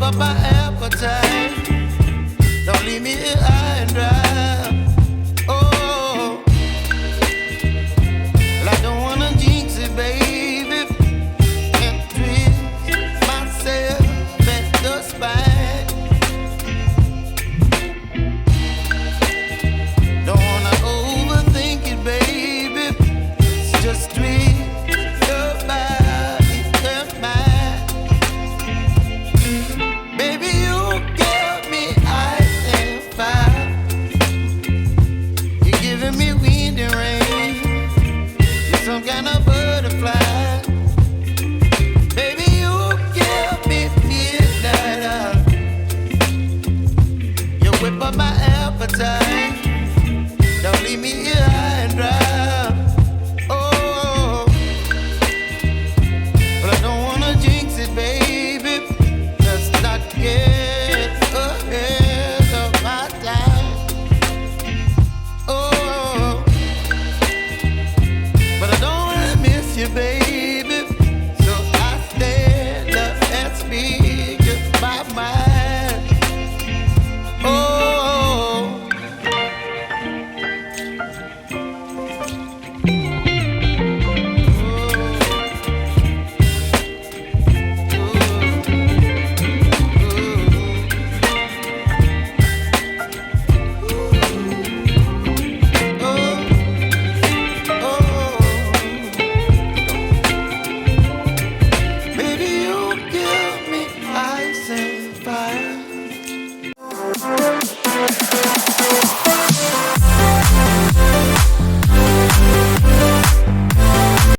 up my appetite. Don't leave me here high and dry. Oh, well, I don't wanna jinx it, baby, and twist myself at the spine. Don't wanna overthink it, baby. It's just twist your body and mine. Baby, you give me ice and fire. You're giving me wind and rain. You're some kind of butterfly. Baby, you give me midnight. You whip up my appetite. Don't leave me here high and dry. Oh, but I don't wanna jinx it, baby. Let's not get ahead of my time. Oh, but I don't wanna miss you, baby.